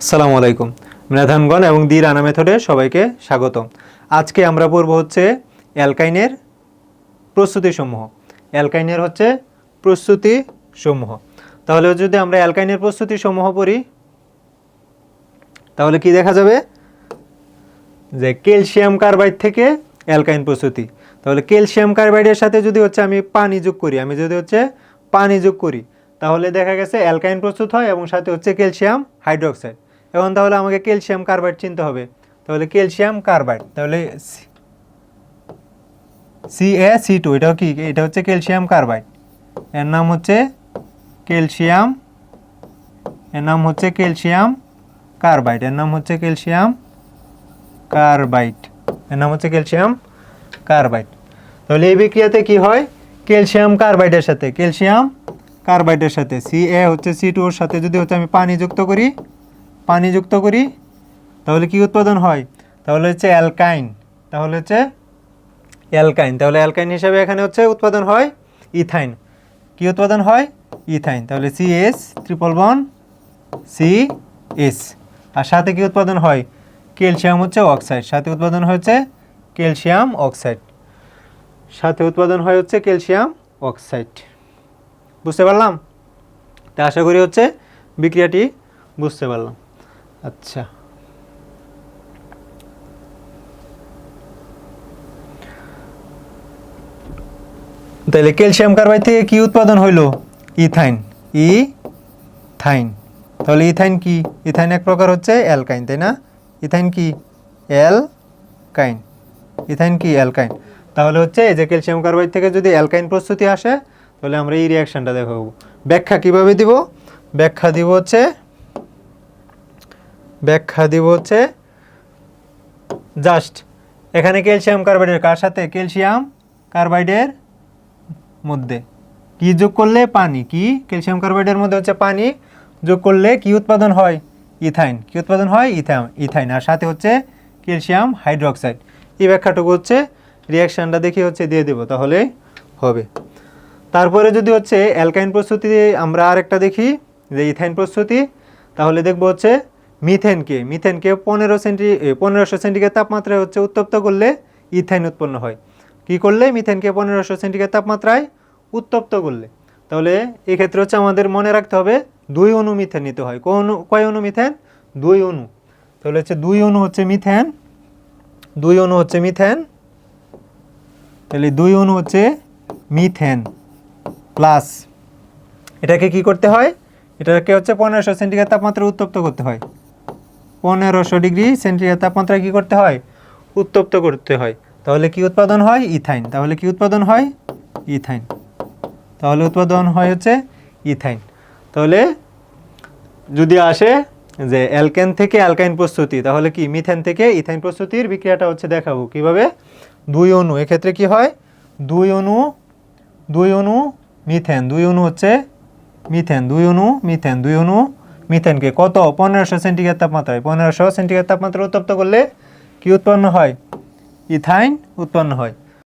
আসসালামু আলাইকুম। মেধানগণ এবং দি রানা মেথডে সবাইকে স্বাগতম। আজকে আমরা পড়ব হচ্ছে অ্যালকাইনের প্রস্তুতিসমূহ। অ্যালকাইনের হচ্ছে প্রস্তুতিসমূহ। তাহলে যদি আমরা অ্যালকাইনের প্রস্তুতিসমূহ পড়ি তাহলে কি দেখা যাবে যে ক্যালসিয়াম কার্বাইড থেকে অ্যালকাইন প্রস্তুতি। তাহলে ক্যালসিয়াম কার্বাইডের সাথে যদি হচ্ছে আমি পানি যোগ করি তাহলে দেখা গেছে অ্যালকাইন প্রস্তুত হয় এবং সাথে হচ্ছে ক্যালসিয়াম হাইড্রোক্সাইড। এখন তাহলে আমাকে ক্যালসিয়াম কার্বাইড চিনতে হবে। তাহলে ক্যালসিয়াম কার্বাইড, তাহলে CaC2, এটাও কি, এটা হচ্ছে ক্যালসিয়াম কার্বাইড। এর নাম হচ্ছে ক্যালসিয়াম কার্বাইড। তাহলে এই বিক্রিয়াতে কি হয়, ক্যালসিয়াম কার্বাইডের সাথে CaC2 এর সাথে যদি হচ্ছে আমি পানি যুক্ত করি তাহলে কি উৎপাদন হয়, তাহলে হচ্ছে অ্যালকাইন। তাহলে অ্যালকাইন হিসাবে এখানে হচ্ছে উৎপাদন হয় ইথাইন। কি উৎপাদন হয়? ইথাইন। তাহলে CH ট্রিপল বন্ড CS, আর সাথে কি উৎপাদন হয়? ক্যালসিয়াম হচ্ছে অক্সাইড, সাথে উৎপাদন হচ্ছে ক্যালসিয়াম অক্সাইড। বুঝতে পারলাম? তা আশা করি হচ্ছে বিক্রিয়াটি বুঝতে পারলাম। আচ্ছা, তাহলে ক্যালসিয়াম কার্বাইড থেকে কি উৎপাদন হইল? ইথাইন। তাহলে ইথাইন কি? ইথাইন এক প্রকার হচ্ছে অ্যালকাইন, তাই না? ইথাইন কি? অ্যালকাইন। তাহলে হচ্ছে এই যে ক্যালসিয়াম কার্বাইড থেকে যদি অ্যালকাইন প্রস্তুতি আসে তাহলে আমরা এই রিঅ্যাকশনটা দেখাবো। ব্যাখ্যা কিভাবে দিব? ব্যাখ্যা দিব হচ্ছে জাস্ট এখানে ক্যালসিয়াম কার্বাইডের কার সাথে? ক্যালসিয়াম কার্বাইডের মধ্যে কি যোগ করলে? পানি। কি? ক্যালসিয়াম কার্বাইডের মধ্যে হচ্ছে পানি যোগ করলে কি উৎপাদন হয়? ইথাইন। কি উৎপাদন হয়? ইথাইন। আর সাথে হচ্ছে ক্যালসিয়াম হাইড্রোক্সাইড। এই ব্যাখ্যাটুকু হচ্ছে রিঅ্যাকশনটা দেখি হচ্ছে দিয়ে দেব, তাহলে হবে। তারপরে যদি হচ্ছে অ্যালকাইন প্রস্তুতি আমরা আরেকটা দেখি যে ইথাইন প্রস্তুতি, তাহলে দেখব হচ্ছে মিথেনকে 1500 সেন্টিগ্রেড তাপমাত্রায় হচ্ছে উত্তপ্ত করলে ইথাইন উৎপন্ন হয়। কি করলে? মিথেনকে 1500 সেন্টিগ্রেড তাপমাত্রায় উত্তপ্ত করলে। তাহলে এক্ষেত্রে হচ্ছে আমাদের মনে রাখতে হবে 2 অণু মিথেন নিতে হয়। কয় অণু মিথেন? 2 অণু। তাহলে হচ্ছে 2 অণু হচ্ছে মিথেন। তাহলে 2 অণু হচ্ছে মিথেন প্লাস এটাকে কি করতে হয়? এটাকে হচ্ছে 1500 সেন্টিগ্রেড তাপমাত্রায় উত্তপ্ত করতে হয়। 1500 ডিগ্রি সেন্টিগ্রেড তাপমাত্রায় কি করতে হয়? উত্তপ্ত করতে হয়। তাহলে কি উৎপাদন হয়? ইথাইন। তাহলে উৎপাদন হয় হচ্ছে ইথাইন। তাহলে যদি আসে যে অ্যালকেন থেকে অ্যালকাইন প্রস্তুতি, তাহলে কি মিথেন থেকে ইথাইন প্রস্তুতির বিক্রিয়াটা হচ্ছে দেখাবো কিভাবে। 2 অণু, এক্ষেত্রে কি হয়? 2 অণু মিথেন। 2 অণু হচ্ছে মিথেনকে কত? 1500 সেন্টিগ্রেড তাপমাত্রায়। 1500 সেন্টিগ্রেড তাপমাত্রায় উত্তপ্ত করলে কি উৎপন্ন হয়? ইথাইন উৎপন্ন হয়।